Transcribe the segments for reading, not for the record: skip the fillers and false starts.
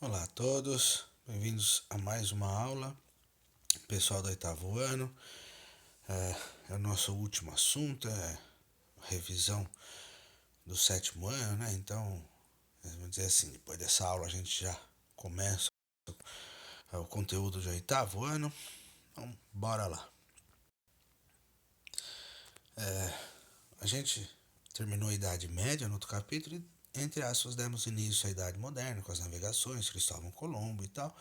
Olá a todos, bem-vindos a mais uma aula, pessoal do oitavo ano. É o nosso último assunto, é a revisão do sétimo ano, né? Então, vamos dizer assim, depois dessa aula a gente já começa o conteúdo do oitavo ano. Então, bora lá. A gente terminou a Idade Média no outro capítulo e, entre aspas, demos início à Idade Moderna com as navegações, Cristóvão Colombo e tal.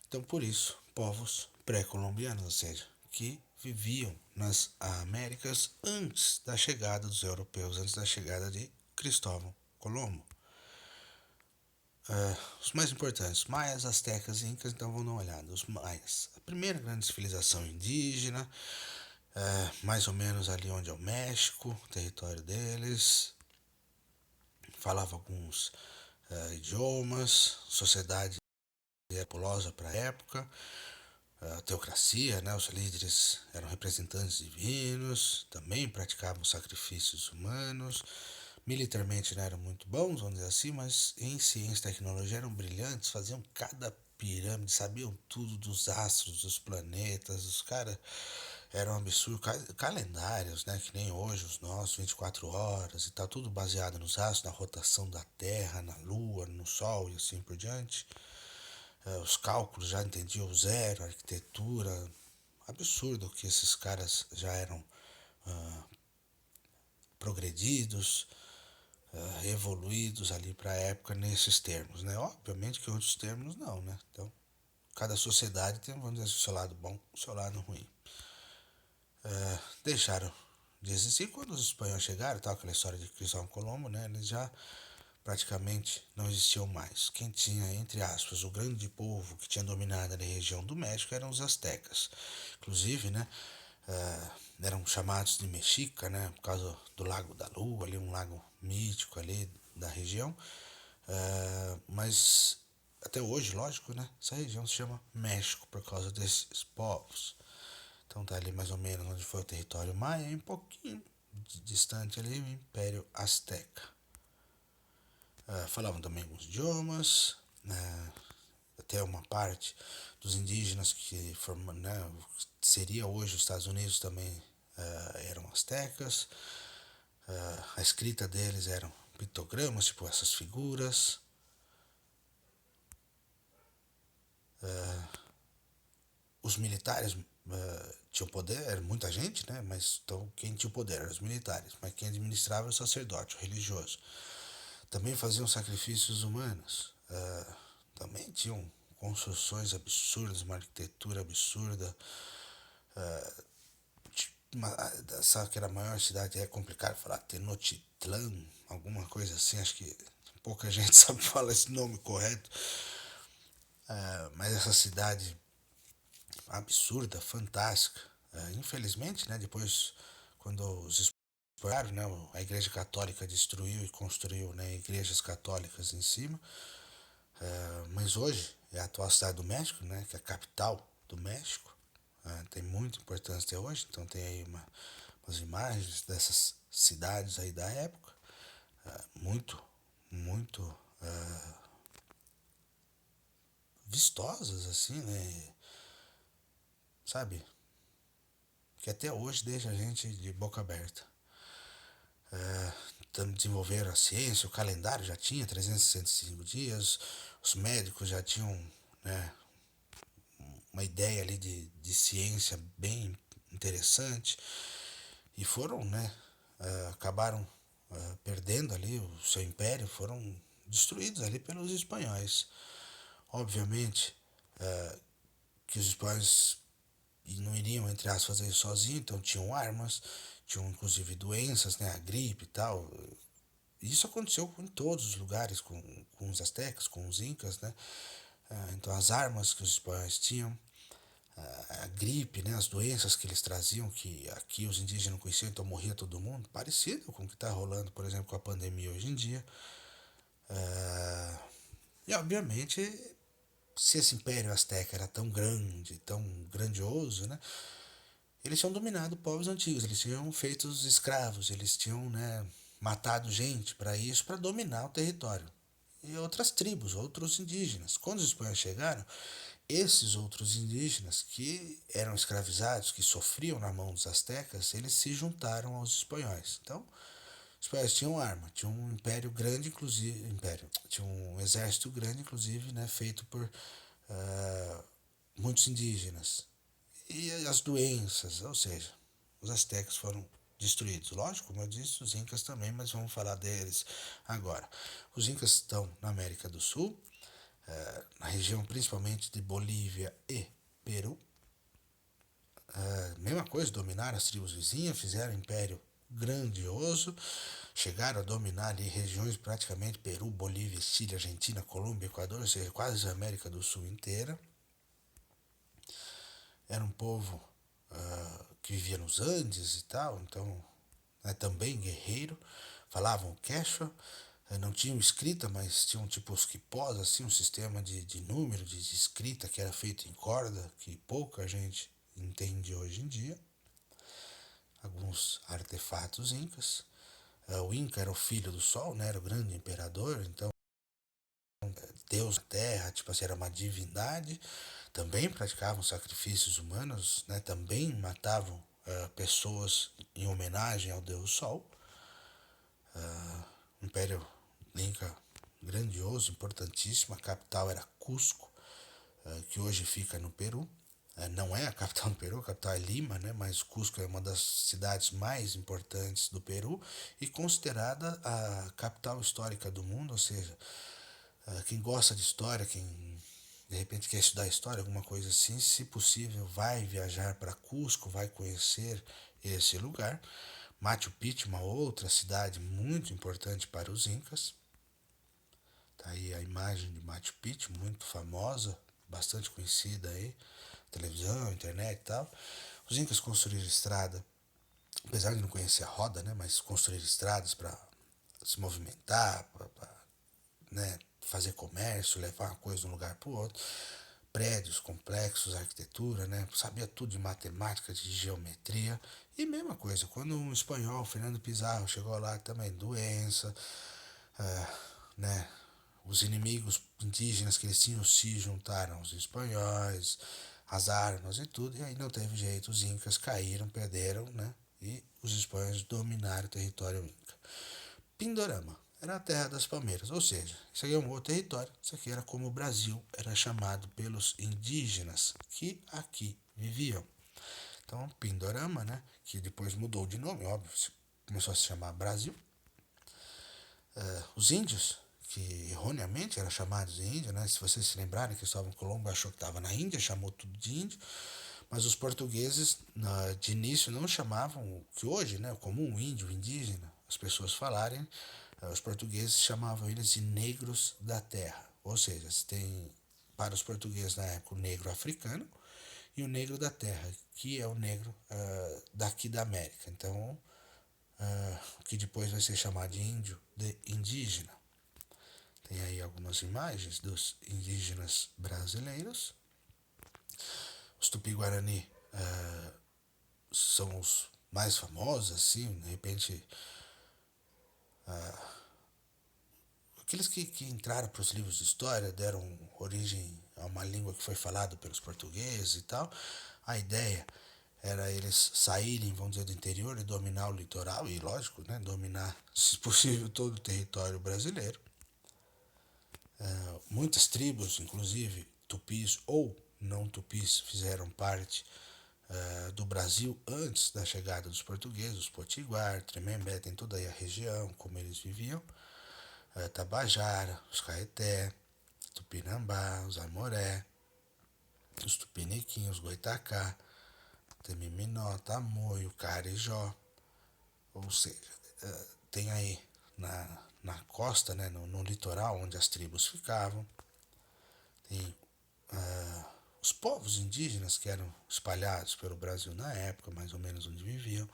Então, por isso, povos pré-colombianos, ou seja, que viviam nas Américas antes da chegada dos europeus, antes da chegada de Cristóvão Colombo. Os mais importantes, maias, astecas e incas, então vamos dar uma olhada. Os maias, a primeira grande civilização indígena, mais ou menos ali onde é o México, o território deles, falava alguns idiomas, sociedade populosa para a época, a teocracia, né? Os líderes eram representantes divinos, também praticavam sacrifícios humanos, militarmente não eram muito bons, vamos dizer assim, mas em ciência e tecnologia eram brilhantes, faziam cada pirâmide, sabiam tudo dos astros, dos planetas, os caras eram absurdos, calendários, né, que nem hoje os nossos, 24 horas e tal, tudo baseado nos astros, na rotação da Terra, na Lua, no Sol e assim por diante. Os cálculos já entendiam o zero, a arquitetura, absurdo que esses caras já eram progredidos, evoluídos ali para a época nesses termos, né? Obviamente que outros termos não, né? Então, cada sociedade tem, vamos dizer, o seu lado bom, o seu lado ruim. Deixaram de existir quando os espanhóis chegaram, tal, aquela história de Cristóvão Colombo, né? Eles já praticamente não existiam mais. Quem tinha, entre aspas, o grande povo que tinha dominado a região do México eram os astecas. Inclusive, né, eram chamados de Mexica, né, por causa do Lago da Lua, ali um lago mítico ali da região. Mas até hoje, lógico, né, essa região se chama México por causa desses povos. Então tá ali mais ou menos onde foi o território maia e um pouquinho distante ali o Império Azteca. Falavam também alguns idiomas, até uma parte dos indígenas que formam, né, seria hoje os Estados Unidos também eram astecas. A escrita deles eram pictogramas, tipo essas figuras. Os militares tinham poder, era muita gente, né? Mas então quem tinha o poder eram os militares, mas quem administrava era o sacerdote, o religioso. Também faziam sacrifícios humanos. Também tinham construções absurdas, uma arquitetura absurda. Sabe que era a maior cidade, é complicado falar, Tenochtitlan, alguma coisa assim, acho que pouca gente sabe falar esse nome correto. Mas essa cidade absurda, fantástica. Infelizmente, né, depois, quando os exploraram, né, a Igreja Católica destruiu e construiu, né, igrejas católicas em cima. Mas hoje é a atual cidade do México, né, que é a capital do México. Tem muita importância até hoje, então tem aí umas imagens dessas cidades aí da época. Muito, muito vistosas, assim, né? Sabe? Que até hoje deixa a gente de boca aberta. Desenvolveram a ciência, o calendário já tinha 365 dias, os médicos já tinham, né, uma ideia ali de ciência bem interessante e foram, né, acabaram perdendo ali o seu império, foram destruídos ali pelos espanhóis. Obviamente que os espanhóis não iriam, entre aspas, fazer isso sozinhos, então tinham armas, tinham inclusive doenças, né, a gripe e tal. Isso aconteceu em todos os lugares, com os astecas, com os incas, né? Então as armas que os espanhóis tinham, a gripe, né, as doenças que eles traziam, que aqui os indígenas não conheciam, então morria todo mundo, parecido com o que está rolando, por exemplo, com a pandemia hoje em dia. E obviamente, se esse império azteca era tão grande, tão grandioso, né, eles tinham dominado povos antigos, eles tinham feito escravos, eles tinham, né, matado gente para isso, para dominar o território. e outras tribos, outros indígenas. Quando os espanhóis chegaram, esses outros indígenas que eram escravizados, que sofriam na mão dos astecas, eles se juntaram aos espanhóis. Então, os espanhóis tinham arma, tinham um império grande, inclusive, tinha um exército grande, inclusive, né, feito por muitos indígenas. E as doenças, ou seja, os astecas foram destruídos. Lógico, como eu disse, os incas também, mas vamos falar deles agora. Os incas estão na América do Sul, na região principalmente de Bolívia e Peru. Mesma coisa, dominaram as tribos vizinhas, fizeram um império grandioso, chegaram a dominar ali regiões praticamente Peru, Bolívia, Chile, Argentina, Colômbia, Equador, ou seja, quase a América do Sul inteira. Era um povo que vivia nos Andes e tal, então também guerreiro, falavam quechua, não tinham escrita, mas tinham tipo os quipós, assim, um sistema de número, de escrita que era feito em corda, que pouca gente entende hoje em dia. Alguns artefatos incas. O Inca era o filho do sol, né? Era o grande imperador, então Deus da terra, tipo assim, era uma divindade. Também praticavam sacrifícios humanos, né? Também matavam pessoas em homenagem ao Deus Sol. Império Inca grandioso, importantíssimo. A capital era Cusco, que hoje fica no Peru. Não é a capital do Peru, a capital é Lima, né? Mas Cusco é uma das cidades mais importantes do Peru e considerada a capital histórica do mundo, ou seja, quem gosta de história, quem de repente quer estudar história, alguma coisa assim, se possível, vai viajar para Cusco, vai conhecer esse lugar. Machu Picchu, uma outra cidade muito importante para os incas. Tá aí a imagem de Machu Picchu, muito famosa, bastante conhecida aí, televisão, internet e tal. Os incas construíram estrada, apesar de não conhecer a roda, né, mas construíram estradas para se movimentar, para né, fazer comércio, levar uma coisa de um lugar para o outro. Prédios complexos, arquitetura, né? Sabia tudo de matemática, de geometria. E mesma coisa, quando um espanhol, Fernando Pizarro, chegou lá também, doença, né? Os inimigos indígenas que eles tinham se juntaram aos espanhóis, as armas e tudo, e aí não teve jeito, os incas caíram, perderam, né? E os espanhóis dominaram o território inca. Pindorama era a terra das palmeiras, ou seja, isso aqui é um outro território, isso aqui era como o Brasil era chamado pelos indígenas que aqui viviam. Então, Pindorama, né, que depois mudou de nome, óbvio, começou a se chamar Brasil. Os índios, que erroneamente eram chamados de índio, né, se vocês se lembrarem, Cristóvão Colombo achou que estava na Índia, chamou tudo de índio, mas os portugueses de início não chamavam o que hoje, né, comum, índio, indígena, as pessoas falarem. Os portugueses chamavam eles de negros da terra, ou seja, se tem para os portugueses na época o negro africano e o negro da terra, que é o negro daqui da América. Então, que depois vai ser chamado de índio, de indígena. Tem aí algumas imagens dos indígenas brasileiros. Os Tupi-Guarani são os mais famosos, assim, de repente aqueles que entraram para os livros de história, deram origem a uma língua que foi falada pelos portugueses e tal. A ideia era eles saírem, vamos dizer, do interior e dominar o litoral, e lógico, né, dominar, se possível, todo o território brasileiro. Muitas tribos, inclusive tupis ou não tupis, fizeram parte do Brasil antes da chegada dos portugueses, os Potiguar, Tremembé, tem toda aí a região, como eles viviam. Tabajara, os Caeté, Tupinambá, os Amoré, os Tupiniquim, os Goitacá, Temiminó, Tamoio, Carijó, ou seja, tem aí na costa, né, no litoral onde as tribos ficavam, tem os povos indígenas que eram espalhados pelo Brasil na época, mais ou menos onde viviam.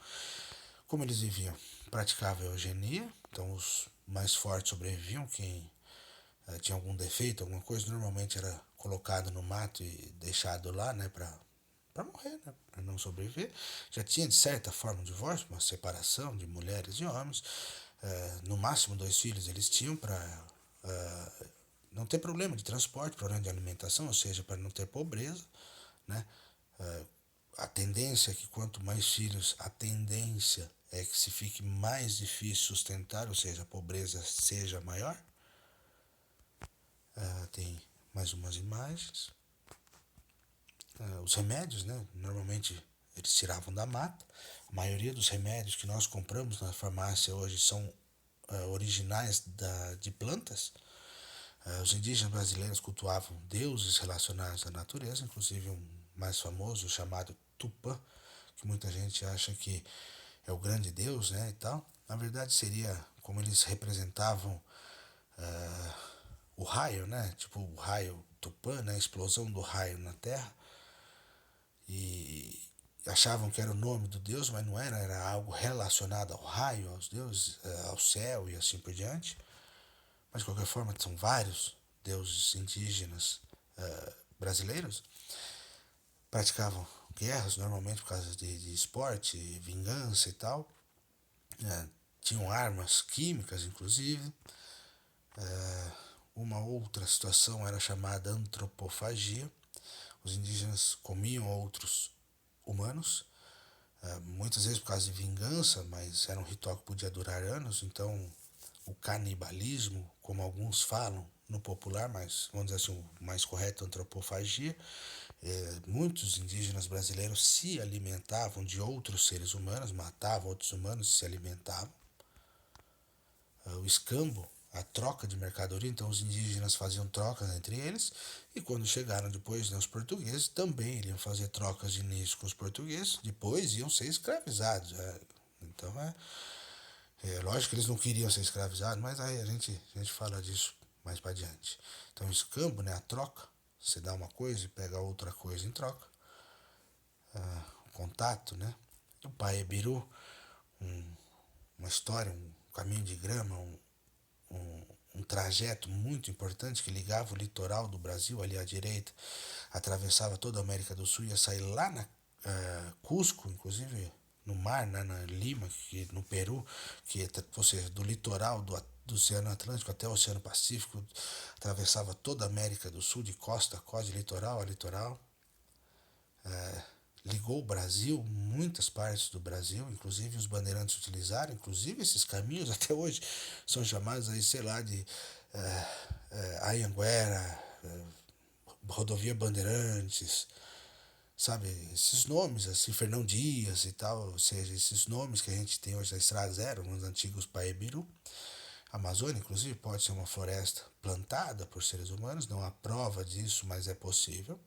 Como eles viviam? Praticavam eugenia, então os mais fortes sobreviviam, quem tinha algum defeito, alguma coisa, normalmente era colocado no mato e deixado lá, né, para morrer, né, para não sobreviver. Já tinha, de certa forma, um divórcio, uma separação de mulheres e homens. No máximo 2 filhos eles tinham para não ter problema de transporte, problema de alimentação, ou seja, para não ter pobreza, né? A tendência é que quanto mais filhos, a tendência é que se fique mais difícil sustentar, ou seja, a pobreza seja maior. Tem mais umas imagens. Os remédios, né? Normalmente eles tiravam da mata. A maioria dos remédios que nós compramos na farmácia hoje são originais de plantas. Os indígenas brasileiros cultuavam deuses relacionados à natureza, inclusive um mais famoso chamado Tupã, que muita gente acha que é o grande deus, né, e tal. Na verdade seria como eles representavam o raio, né, tipo o raio Tupã, né, a explosão do raio na Terra, e achavam que era o nome do deus, mas não era, era algo relacionado ao raio, aos deuses, ao céu e assim por diante. Mas de qualquer forma são vários deuses indígenas brasileiros, praticavam guerras normalmente por causa de esporte, vingança e tal. Tinham armas químicas, inclusive. Uma outra situação era chamada antropofagia. Os indígenas comiam outros humanos, muitas vezes por causa de vingança, mas era um ritual que podia durar anos. Então, o canibalismo, como alguns falam no popular, mas vamos dizer assim, o mais correto, antropofagia. Muitos indígenas brasileiros se alimentavam de outros seres humanos, matavam outros humanos e se alimentavam. O escambo, a troca de mercadoria, então os indígenas faziam trocas entre eles, e quando chegaram depois, né, os portugueses também iriam fazer trocas de início com os portugueses, depois iam ser escravizados. Então é lógico que eles não queriam ser escravizados, mas aí a gente fala disso mais para adiante. Então o escambo, né, a troca, você dá uma coisa e pega outra coisa em troca. O contato, né? O Paebiru, uma história, um caminho de grama, um trajeto muito importante que ligava o litoral do Brasil ali à direita, atravessava toda a América do Sul, ia sair lá na Cusco, inclusive no mar, né, na Lima, no Peru, que, ou seja, do litoral do Oceano Atlântico até o Oceano Pacífico, atravessava toda a América do Sul, de costa a costa, de litoral a litoral. Ligou o Brasil, muitas partes do Brasil, inclusive os bandeirantes utilizaram, inclusive esses caminhos até hoje são chamados aí, sei lá, de Anhanguera, Rodovia Bandeirantes, sabe, esses nomes assim, Fernão Dias e tal, ou seja, esses nomes que a gente tem hoje da Estrada Zero, nos antigos Paebiru. A Amazônia, inclusive, pode ser uma floresta plantada por seres humanos, não há prova disso, mas é possível.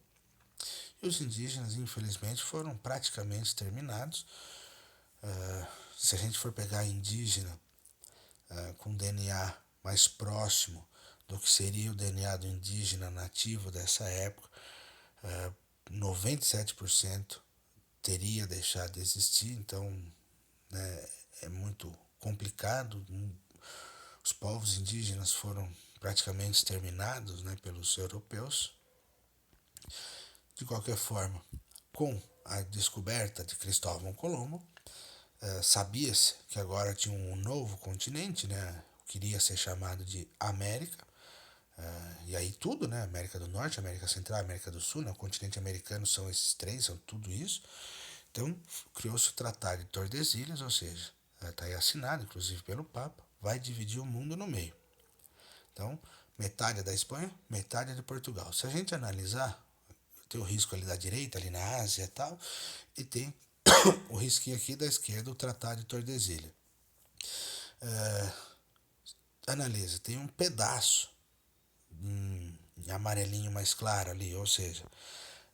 E os indígenas, infelizmente, foram praticamente exterminados. Se a gente for pegar indígena com DNA mais próximo do que seria o DNA do indígena nativo dessa época, 97% teria deixado de existir. Então, né, é muito complicado. Os povos indígenas foram praticamente exterminados, né, pelos europeus. De qualquer forma, com a descoberta de Cristóvão Colombo, sabia-se que agora tinha um novo continente, né, que iria ser chamado de América. E aí tudo, né, América do Norte, América Central, América do Sul, né, o continente americano são esses três, são tudo isso. Então criou-se o Tratado de Tordesilhas, ou seja, está aí assinado, inclusive pelo Papa, vai dividir o mundo no meio. Então, metade é da Espanha, metade é de Portugal. Se a gente analisar, tem o risco ali da direita, ali na Ásia e tal, e tem o risquinho aqui da esquerda, o Tratado de Tordesilhas. Analisa, tem um pedaço em amarelinho mais claro ali, ou seja,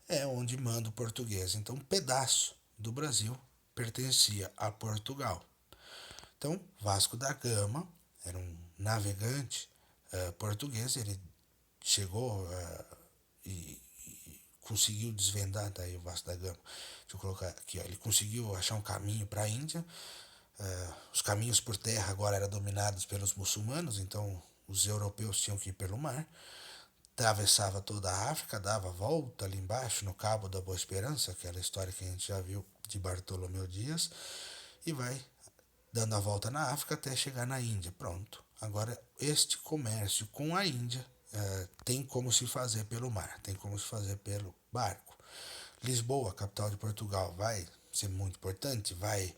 é onde manda o português. Então, um pedaço do Brasil pertencia a Portugal. Então, Vasco da Gama era um navegante português, ele chegou e conseguiu desvendar, daí o Vasco da Gama, deixa eu colocar aqui, ó, ele conseguiu achar um caminho para a Índia. Os caminhos por terra agora eram dominados pelos muçulmanos, então os europeus tinham que ir pelo mar. Atravessava toda a África, dava a volta ali embaixo no Cabo da Boa Esperança, aquela história que a gente já viu de Bartolomeu Dias, e vai dando a volta na África até chegar na Índia. Pronto. Agora, este comércio com a Índia tem como se fazer pelo mar, tem como se fazer pelo barco. Lisboa, capital de Portugal, vai ser muito importante, vai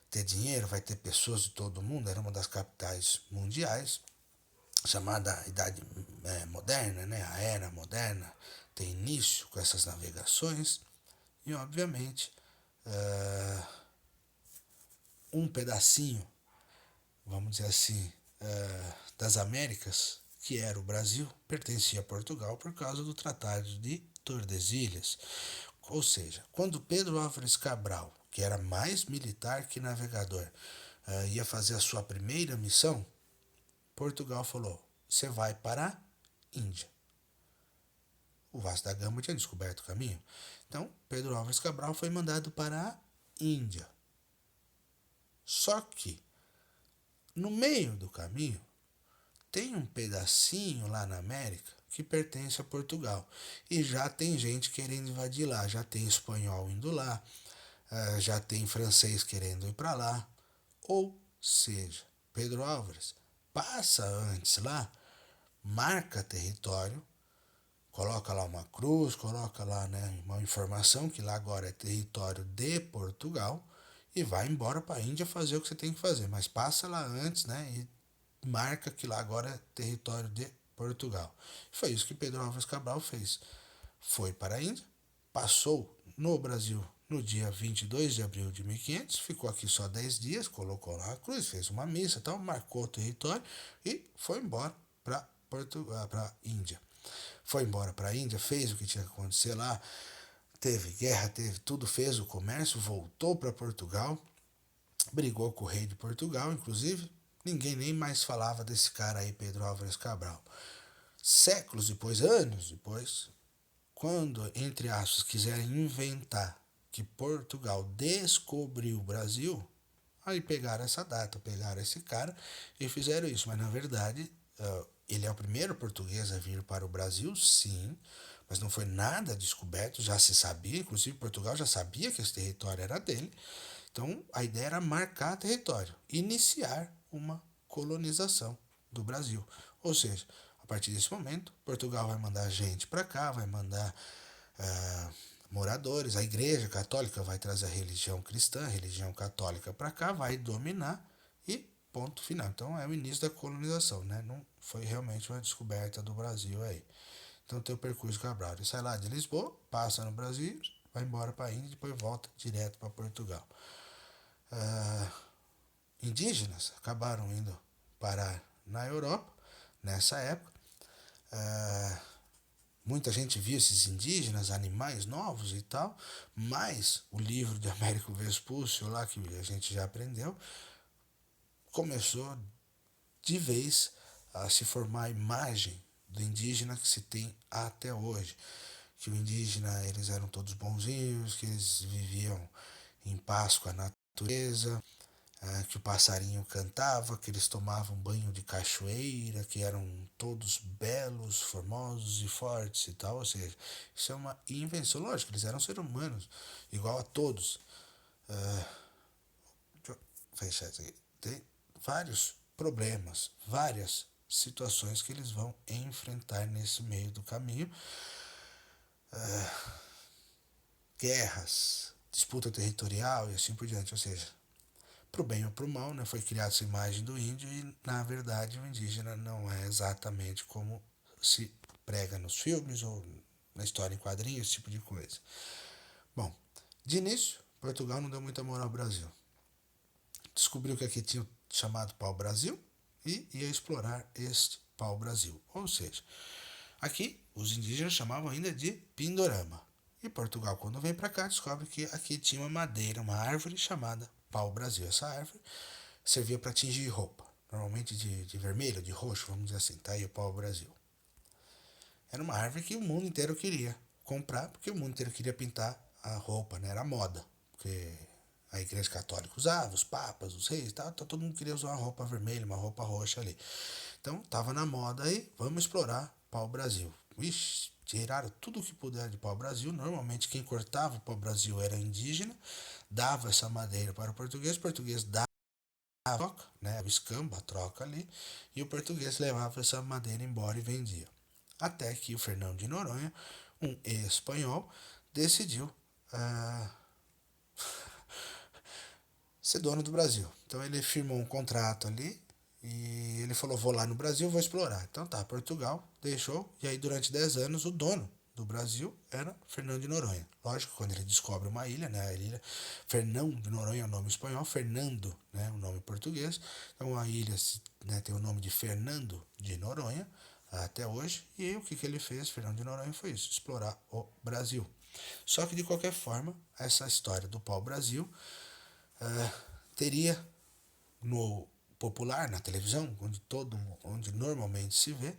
ter dinheiro, vai ter pessoas de todo mundo, era uma das capitais mundiais, chamada Idade Moderna, né? A Era Moderna tem início com essas navegações e, obviamente, um pedacinho, vamos dizer assim, das Américas, que era o Brasil, pertencia a Portugal por causa do Tratado de Tordesilhas. Ou seja, quando Pedro Álvares Cabral, que era mais militar que navegador, ia fazer a sua primeira missão, Portugal falou: você vai para a Índia. O Vasco da Gama tinha descoberto o caminho. Então, Pedro Álvares Cabral foi mandado para a Índia. Só que, no meio do caminho, tem um pedacinho lá na América que pertence a Portugal. E já tem gente querendo invadir lá. Já tem espanhol indo lá. Já tem francês querendo ir para lá. Ou seja, Pedro Álvares passa antes lá, marca território, coloca lá uma cruz, coloca lá, né, uma informação que lá agora é território de Portugal e vai embora para a Índia fazer o que você tem que fazer, mas passa lá antes, né, e marca que lá agora é território de Portugal. Foi isso que Pedro Álvares Cabral fez. Foi para a Índia, passou no Brasil no dia 22 de abril de 1500, ficou aqui só 10 dias, colocou lá a cruz, fez uma missa, tal, marcou o território e foi embora para a Índia. Foi embora para a Índia, fez o que tinha que acontecer lá, teve guerra, teve tudo, fez o comércio, voltou para Portugal, brigou com o rei de Portugal, inclusive, ninguém nem mais falava desse cara aí, Pedro Álvares Cabral. Séculos depois, anos depois, quando, entre aspas, quiserem inventar que Portugal descobriu o Brasil, aí pegaram essa data, pegaram esse cara e fizeram isso. Mas na verdade, ele é o primeiro português a vir para o Brasil, sim, mas não foi nada descoberto, já se sabia, inclusive Portugal já sabia que esse território era dele. Então a ideia era marcar território, iniciar uma colonização do Brasil. Ou seja, a partir desse momento, Portugal vai mandar gente para cá, vai mandar ah, moradores, a Igreja Católica vai trazer a religião cristã, a religião católica para cá, vai dominar e ponto final. Então é o início da colonização, né? Não foi realmente uma descoberta do Brasil aí. Então tem o percurso Cabral. Ele sai lá de Lisboa, passa no Brasil, vai embora para a Índia e depois volta direto para Portugal. Indígenas acabaram indo parar na Europa nessa época. Muita gente via esses indígenas, animais novos e tal, mas o livro de Américo Vespúcio, lá que a gente já aprendeu, começou de vez a se formar a imagem do indígena que se tem até hoje. Que o indígena, eles eram todos bonzinhos, que eles viviam em paz com a natureza, que o passarinho cantava, que eles tomavam banho de cachoeira, que eram todos belos, formosos e fortes e tal. Ou seja, isso é uma invenção. Lógico, eles eram seres humanos, igual a todos. Deixa eu fechar isso aqui. Tem vários problemas, várias situações que eles vão enfrentar nesse meio do caminho. Guerras, disputa territorial e assim por diante. Ou seja, pro bem ou pro mal, né? Foi criada essa imagem do índio e, na verdade, o indígena não é exatamente como se prega nos filmes ou na história em quadrinhos, esse tipo de coisa. Bom, de início, Portugal não deu muita moral ao Brasil. Descobriu que aqui tinha chamado pau-brasil e ia explorar este pau-brasil. Ou seja, aqui os indígenas chamavam ainda de pindorama. E Portugal, quando vem para cá, descobre que aqui tinha uma madeira, uma árvore chamada pau-brasil. Essa árvore servia para tingir roupa, normalmente de vermelho, de roxo, vamos dizer assim, tá aí o pau-brasil. Era uma árvore que o mundo inteiro queria comprar, porque o mundo inteiro queria pintar a roupa, né? Era moda, porque a igreja católica usava, os papas, os reis, tá? Então todo mundo queria usar uma roupa vermelha, uma roupa roxa ali. Então tava na moda aí, vamos explorar pau-brasil. Ixi, tiraram tudo o que puder de pau-brasil. Normalmente quem cortava o pau-brasil era indígena, dava essa madeira para o português dava troca, né, o escambo, a troca ali, e o português levava essa madeira embora e vendia. Até que o Fernando de Noronha, um espanhol, decidiu ah, ser dono do Brasil. Então ele firmou um contrato ali e ele falou: vou lá no Brasil, vou explorar. Então tá, Portugal deixou, e aí durante 10 anos o dono do Brasil era Fernando de Noronha. Lógico, quando ele descobre uma ilha, né, a ilha Fernão de Noronha é o nome espanhol, Fernando, né, o nome português. Então a ilha, né, tem o nome de Fernando de Noronha até hoje. E aí, o que ele fez, Fernando de Noronha, foi isso: explorar o Brasil. Só que de qualquer forma, essa história do pau-brasil teria no popular, na televisão, onde normalmente se vê,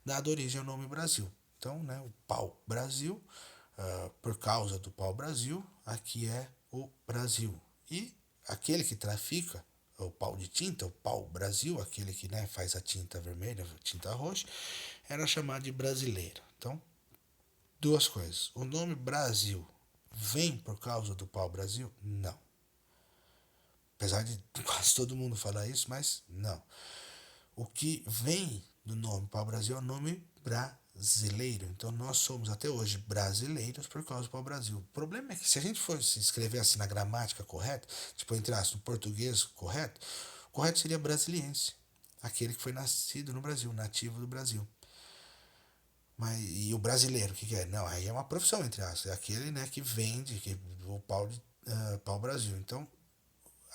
dado origem ao nome Brasil. Então, né, o pau-brasil, por causa do pau-brasil, aqui é o Brasil. E aquele que trafica o pau de tinta, o pau-brasil, aquele que, né, faz a tinta vermelha, a tinta roxa, era chamado de brasileiro. Então, duas coisas: o nome Brasil vem por causa do pau-brasil? Não. Apesar de quase todo mundo falar isso, mas não. O que vem do nome pau-brasil é o nome brasileiro. Então nós somos até hoje brasileiros por causa do pau-brasil. O problema é que se a gente fosse escrever assim na gramática correta, tipo entre aspas, no português correto, o correto seria brasiliense. Aquele que foi nascido no Brasil, nativo do Brasil. Mas, e o brasileiro, o que é? Não, aí é uma profissão, entre aspas. É aquele, né, que vende o pau-brasil. Então,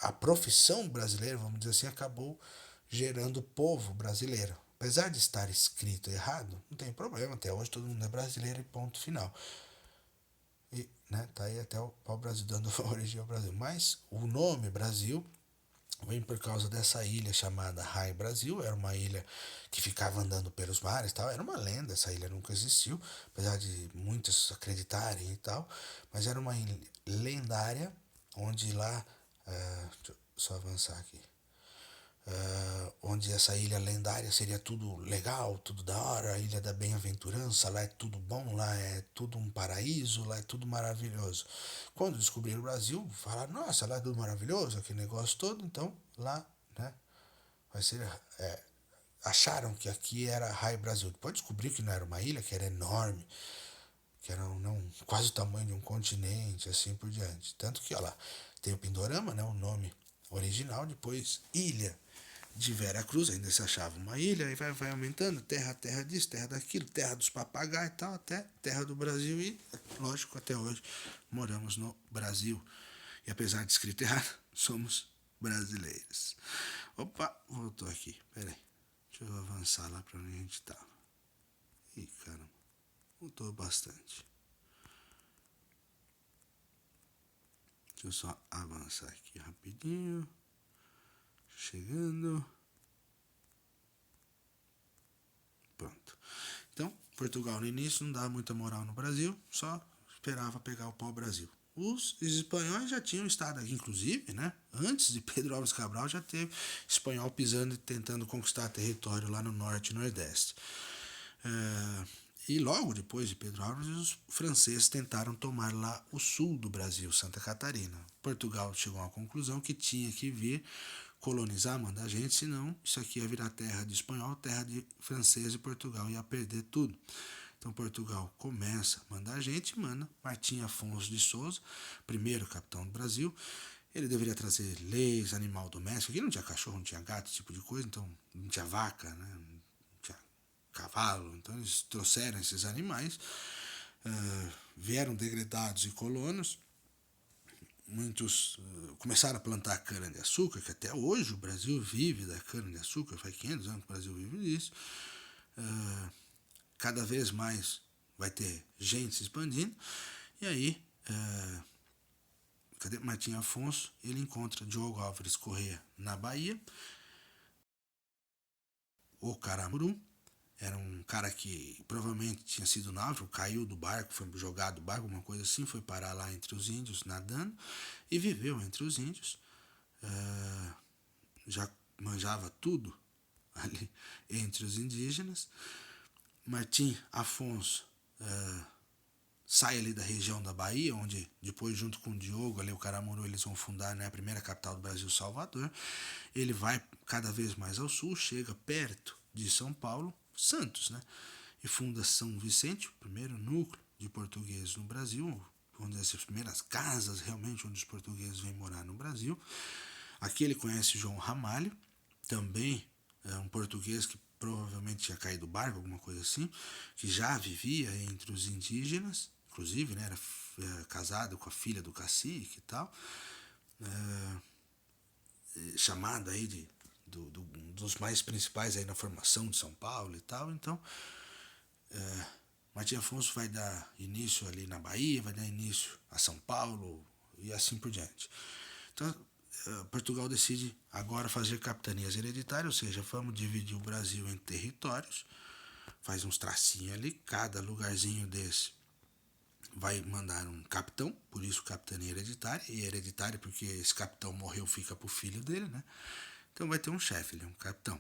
a profissão brasileira, vamos dizer assim, acabou gerando o povo brasileiro. Apesar de estar escrito errado, não tem problema, até hoje todo mundo é brasileiro e ponto final. E, né, tá aí até o pau-brasil dando origem ao Brasil. Mas o nome Brasil vem por causa dessa ilha chamada Rai Brasil. Era uma ilha que ficava andando pelos mares e tal. Era uma lenda, essa ilha nunca existiu, apesar de muitos acreditarem e tal. Mas era uma ilha lendária, onde lá... deixa eu só avançar aqui. Onde essa ilha lendária seria tudo legal, tudo da hora, a ilha da bem-aventurança, lá é tudo bom, lá é tudo um paraíso, lá é tudo maravilhoso. Quando descobriram o Brasil, falaram: nossa, lá é tudo maravilhoso, aquele negócio todo. Então lá, né, vai ser, acharam que aqui era Rai Brasil. Depois descobriu que não era uma ilha, que era enorme, que era não, quase o tamanho de um continente, assim por diante. Tanto que, olha lá, tem o Pindorama, né, o nome original, depois ilha de Vera Cruz, ainda se achava uma ilha, e vai aumentando, terra disso, terra daquilo, terra dos papagaios e tal, até terra do Brasil, e, lógico, até hoje moramos no Brasil. E apesar de escrito errado, somos brasileiros. Opa, voltou aqui, peraí, deixa eu avançar lá para onde a gente estava. Ih, caramba, voltou bastante. Deixa eu só avançar aqui rapidinho. Chegando. Pronto. Então, Portugal no início não dava muita moral no Brasil, só esperava pegar o pau-brasil. Os espanhóis já tinham estado aqui, inclusive, né? Antes de Pedro Álvares Cabral já teve espanhol pisando e tentando conquistar território lá no norte e nordeste. E logo depois de Pedro Álvares, os franceses tentaram tomar lá o sul do Brasil, Santa Catarina. Portugal chegou à conclusão que tinha que vir colonizar, mandar gente, senão isso aqui ia virar terra de espanhol, terra de francês, e Portugal ia perder tudo. Então Portugal começa a mandar gente, manda Martim Afonso de Souza, primeiro capitão do Brasil. Ele deveria trazer leis, animal doméstico. Aqui não tinha cachorro, não tinha gato, esse tipo de coisa, então não tinha vaca, né? Não tinha cavalo. Então eles trouxeram esses animais, vieram degradados e colonos. Muitos começaram a plantar cana-de-açúcar, que até hoje o Brasil vive da cana-de-açúcar, faz 500 anos que o Brasil vive disso. Cada vez mais vai ter gente se expandindo. E aí, cadê Martim Afonso? Ele encontra Diogo Álvares Corrêa na Bahia. O Caramuru era um cara que provavelmente tinha sido náufrago, caiu do barco, foi jogado do barco, uma coisa assim, foi parar lá entre os índios nadando e viveu entre os índios. Já manjava tudo ali entre os indígenas. Martim Afonso sai ali da região da Bahia, onde depois, junto com o Diogo, ali o Caramuru, eles vão fundar, né, a primeira capital do Brasil, Salvador. Ele vai cada vez mais ao sul, chega perto de São Paulo, Santos, né, e funda São Vicente, o primeiro núcleo de portugueses no Brasil, onde as primeiras casas realmente onde os portugueses vêm morar no Brasil. Aqui ele conhece João Ramalho, também é um português que provavelmente tinha caído do barco, alguma coisa assim, que já vivia entre os indígenas, inclusive, né, era casado com a filha do cacique e tal, chamado aí um dos mais principais aí na formação de São Paulo e tal. Então, Martim Afonso vai dar início ali na Bahia, vai dar início a São Paulo e assim por diante. Então, Portugal decide agora fazer capitanias hereditárias, ou seja, vamos dividir o Brasil em territórios, faz uns tracinhos ali, cada lugarzinho desse vai mandar um capitão, por isso capitania hereditária, e hereditária porque esse capitão morreu, fica pro filho dele, né? Então vai ter um chefe ali, um capitão.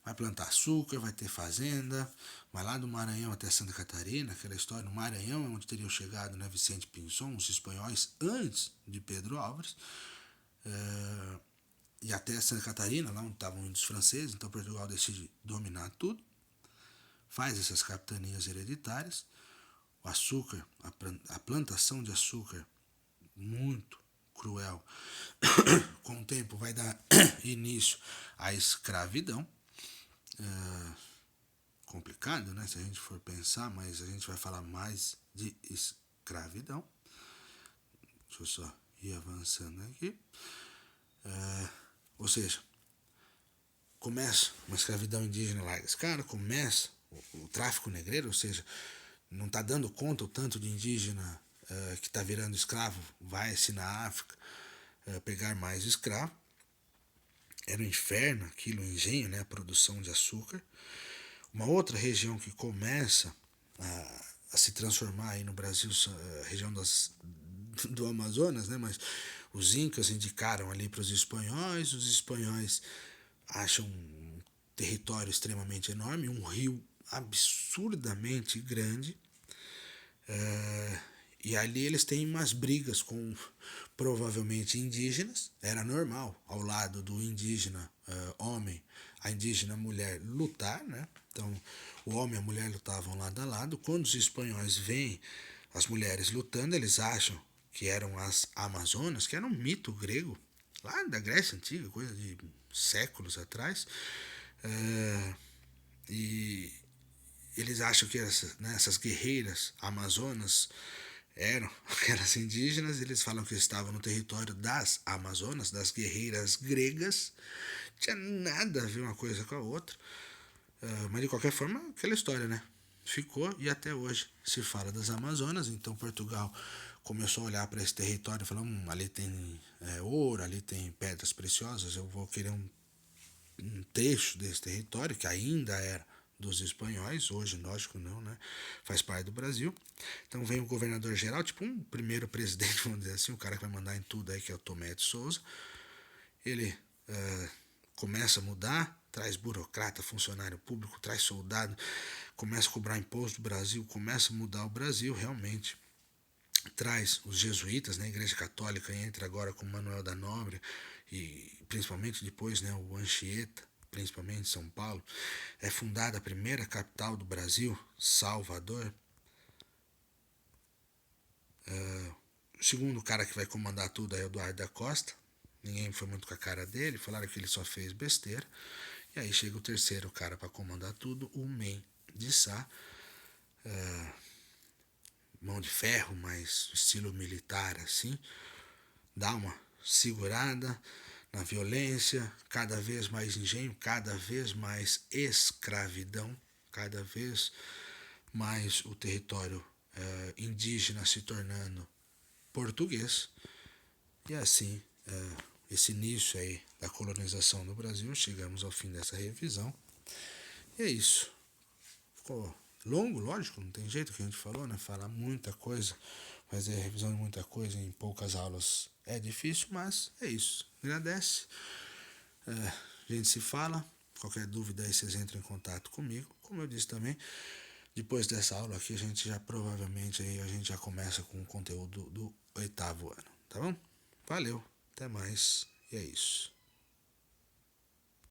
Vai plantar açúcar, vai ter fazenda, vai lá do Maranhão até Santa Catarina, aquela história, no Maranhão é onde teriam chegado, né, Vicente Pinzón, os espanhóis, antes de Pedro Álvares, e até Santa Catarina, lá onde estavam indo os franceses. Então Portugal decide dominar tudo, faz essas capitanias hereditárias. O açúcar, a plantação de açúcar, muito cruel, com o tempo vai dar início à escravidão. Complicado, né, se a gente for pensar, mas a gente vai falar mais de escravidão. Deixa eu só ir avançando aqui. Ou seja, começa uma escravidão indígena larga escala, começa o tráfico negreiro, ou seja, não está dando conta o tanto de indígena que está virando escravo, vai-se na África pegar mais escravo. Era um inferno aquilo, o engenho, né, a produção de açúcar. Uma outra região que começa a se transformar aí no Brasil, a região do Amazonas, né, mas os incas indicaram ali para os espanhóis acham um território extremamente enorme, um rio absurdamente grande, e ali eles têm umas brigas com provavelmente indígenas. Era normal ao lado do indígena homem, a indígena mulher lutar, né? Então o homem e a mulher lutavam lado a lado. Quando os espanhóis veem as mulheres lutando, eles acham que eram as Amazonas, que era um mito grego, lá da Grécia Antiga, coisa de séculos atrás. E eles acham que essas guerreiras amazonas eram aquelas indígenas. Eles falam que estavam no território das Amazonas, das guerreiras gregas. Não tinha nada a ver uma coisa com a outra. Mas de qualquer forma, aquela história, né? Ficou e até hoje se fala das Amazonas. Então Portugal começou a olhar para esse território e falou: ali tem ouro, ali tem pedras preciosas, eu vou querer um trecho desse território, que ainda era dos espanhóis, hoje, lógico, não, né? Faz parte do Brasil. Então vem o governador geral, tipo um primeiro presidente, vamos dizer assim, o cara que vai mandar em tudo aí, que é o Tomé de Souza. Ele começa a mudar, traz burocrata, funcionário público, traz soldado, começa a cobrar imposto do Brasil, começa a mudar o Brasil realmente. Traz os jesuítas, né? A Igreja Católica entra agora com Manuel da Nóbrega, e principalmente depois, né, o Anchieta, principalmente São Paulo. É fundada a primeira capital do Brasil, Salvador. O segundo cara que vai comandar tudo é Eduardo da Costa. Ninguém foi muito com a cara dele, falaram que ele só fez besteira. E aí chega o terceiro cara para comandar tudo, o Men de Sá. Mão de ferro, mas estilo militar assim. Dá uma segurada na violência, cada vez mais engenho, cada vez mais escravidão, cada vez mais o território indígena se tornando português. E assim, esse início aí da colonização do Brasil, chegamos ao fim dessa revisão. E é isso. Ficou longo, lógico, não tem jeito que a gente falou, né? Falar muita coisa, fazer revisão de muita coisa em poucas aulas é difícil, mas é isso. Agradece. A gente se fala. Qualquer dúvida aí vocês entram em contato comigo. Como eu disse também, Depois dessa aula aqui, a gente já provavelmente aí a gente já começa com o conteúdo do oitavo ano, tá bom? Valeu, até mais, e é isso.